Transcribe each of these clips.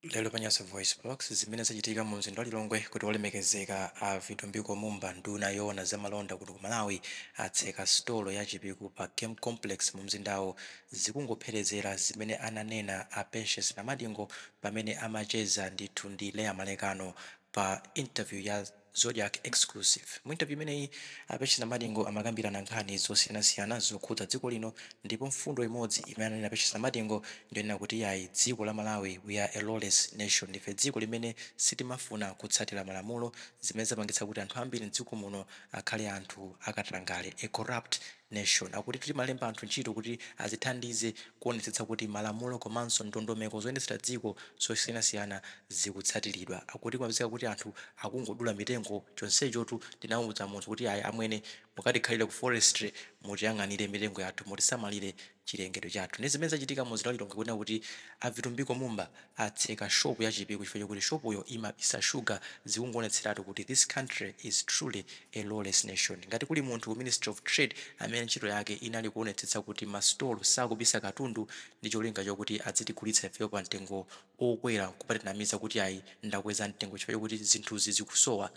Lelo Panyasa Voice Box zimene zachitika mu mzinda wa Lilongwe kuti olemekezeka a Vitumbiko Mumba nduna yoona za malonda kuti ku Malawi atseka stolo ya Chipiku pa Game Complex mu mzindawo zikungopherezera zimene ananena a Patience Namadingo pamene amacheza ndithu ndi Leah Malekano pa interview ya Zodiac Exclusive. Mu interview imeneyi a Patience Namadingo amakambirana nkhani zosiyanasiyana zokhudza dziko lino ndipo mfundo imodzi imene ananena Patience Namadingo ndiyonena kuti yayi dziko la Malawi we are a lawless nation, ndife dziko limene sitimafuna kutsatira malamulo zimene zapangitsa kuti anthu ambiri mdziko muno akhale anthu akatangale, a corrupt nation. Akuti timalemba anthu ntchito kuti azithandize kuonetsetsa kuti malamulo komanso ndondomeko zoyendetsera dziko zosiyanasiyana zikutsatiridwa. Akuti kumapezeka kuti anthu akungodula mitengo chonsechotu tinawuza munthu kuti ayi amwene mukatikhalire ku forestry mutiyang'anire mitengo yathu mutisamalire chilengedwe chathu. Ndi zimene zachitika mu mzinda wa Lilongwe kunena kuti a Vitumbiko Mumba atseka shopu ya Chipiku chifukwa chokuti shopuyo imabisa sugar zikungoonetseratu kuti this country is truly a lawless nation. Ngati kuli munthu ku Ministry of Trade amene ntchito yake inali kuonetsetsa kuti mastolo sakubisa katundu ndi cholinga chokuti azitigulitsa ifeyo pa mtengo okwera kupatinamiza kuti ayi ndakweza mtengo chifukwa chokuti zinthuzi zikusowa,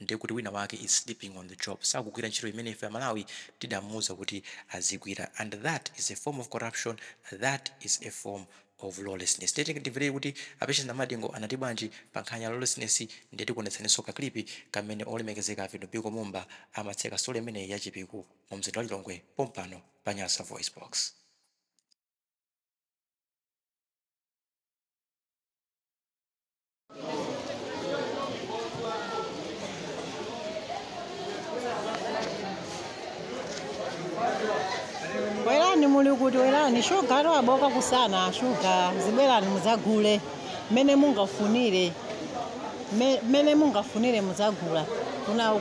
ndiye kuti wina wake is sleeping on the job, sakugwira ntchito imene ife Malawi tidamuuza kuti azigwira, and that is a form of corruption, that is a form of lawlessness. Ndimvere kuti a Patience Namadingo anati bwanji pa nkhani ya lawlessness, ndiye tikuonetsaninso kaklipi kamene olemekezeka a Vitumbiko Mumba amatseka stolo imeneyi ya Chipiku mu mzinda wa Lilongwe pompano pa Nyasa Voice Box. Werani muli kuti werani shuga lwaboka kusana shuga zibwerani muzagule mene mungafunire muzagula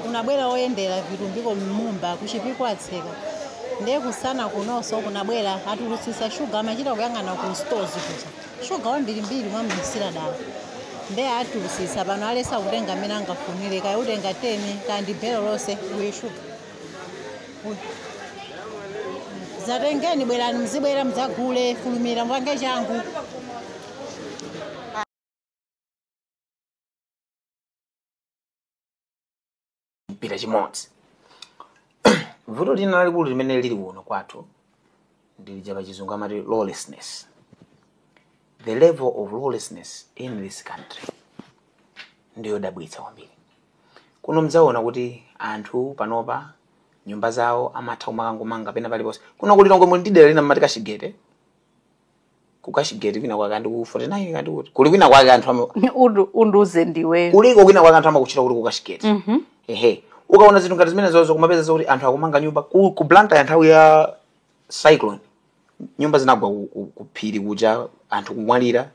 kuna bwera oyendera Vitumbiko Mumba kuchipiko atseka ndiye kusana kunonso kunabwera atulutsisa shuga amachita kuyang'ana ku stores kuja shuga wambirimbiri mwamlisira dala ndiye atulutsisa pano alesa kutenga mene angafunire kaya utenga 10 kandi bhelo lose uye shuga zatengeni bwerani mzibwera mzagule fulumira mwange changu mpira chimodzi. Vuto lina lalikulu limene lili kuno kwathu ndili chapa chizungu amati lawlessness. The level of lawlessness in this country ndiyo dabwitsa kwambiri. Kuno mzaona kuti anthu panopa nyumba zawo amatha kumanga pena paliponse. Kuno kuli Lilongwe muli dera lina mmati Kashigete. Ku Kashigete kwina kwake ndi ku 49 kandi kuti. Kuli kwina kwake anthu unduze ndiwe. Kuliko kwina kwake anthu amakuchita kuti ku Kashigete. Ehe. Ukaona zinthu ngati zimene zozo kumapeza kuti anthu akumanga nyumba ku Blantyre nthawi ya cyclone. Nyumba zinagwa kuphiri kuja anthu kumwalira.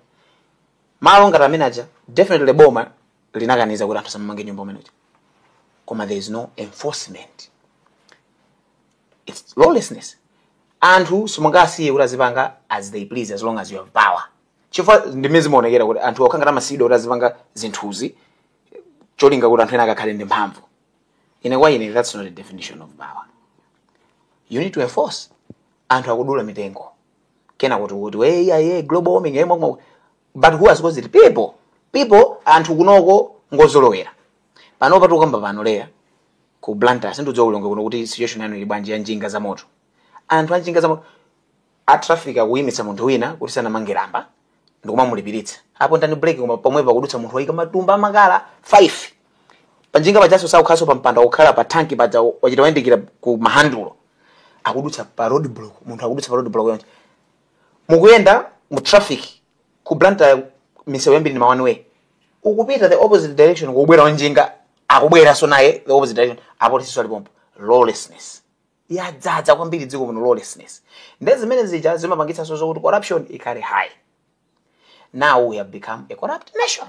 Malo ngati amene aja definitely boma linakaniza kuti anthu samamange nyumba umeneyo. Koma there is no enforcement. It's lawlessness. Anthu simungasiye kuti azipanga as they please as long as you have power. Chifukwa ndimezi maonekera kuti anthu okangata masido kuti azipanga zinthuzi cholinga kuti anthu ena akakhale ndi mphamvu. That's not a definition of power. You need to enforce. Anthu akudula mitengo. Kena kuti hey global warming but who has caused it? People. Anthu kunoko ngozolowera. Panopa tukamba pano Leah ku Blantyre sindudziwa Lilongwe kuno kuti situation yanu ili bwanji ya njinga za moto. Anthu anjinga za moto a traffic akuyimitsa munthu wina kuti sana mangiramba ndikumamulipiritsa. Apo ndani break koma pomwepa kudutsa munthu wayika matumba makala 5. Panjinga pajaso sakukhaso pa mpanda okhala pa tanki paja wachita wayendekera ku mahandulo. Akudutsa pa road block, munthu akudutsa pa road block yonse. Mukuyenda mu traffic ku Blantyre misewu yambiri ni ma one way. Ukupita the opposite direction kubwera wanjinga akubwera so naye the opposite direction apolisi alipompo. Lawlessness. Yadzadza kwambiri dziko muno lawlessness. Ndezi zimene zija zimapangitsa so kuti corruption ikale high. Now we have become a corrupt nation.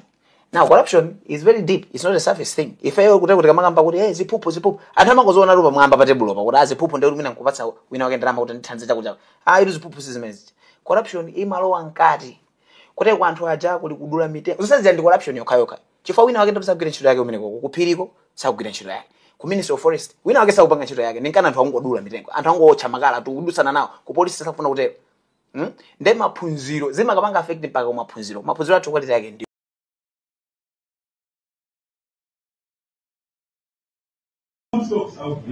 Now corruption is very deep. It's not a surface thing. If I kuti kamangamba kuti hey ziphuphu anthu amakozona lupa mwamba pa table pa kuti aziphuphu ndi mina nkupatsa wina wake ndalama kuti ndithanze chakuja. Iru ziphuphu zimene. Corruption imalowa nkati. Kuti kwa anthu aja kuli kudula mitengo. Zonsezi ndi corruption yokhayoka. Chifukwa wina wake ndapasa ntchito yake umeneko kuphiriko sakugwira ntchito yake. Ku Ministry of Forest wina wake sakupanga ntchito yake. Ninkana anthu angodula mitengo. Anthu angotcha makala tu kudutsana nawo. Ku police sakufuna kutero. Nde maphunziro zimakapanga affect mpaka maphunziro athu quality yake ndi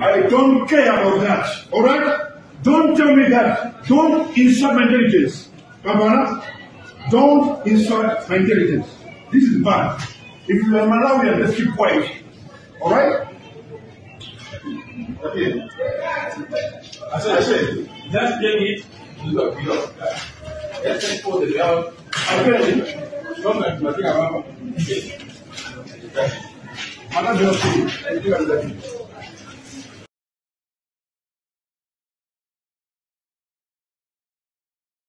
I don't care about that. All right? Don't tell me that. Don't insult my intelligence. Babana, don't insult my intelligence. This is bad. If you are Malawian, let's keep quiet. All right? Okay. I said, just take it. Look. Let's take for the ground. Don't let me think about it. I'm not going to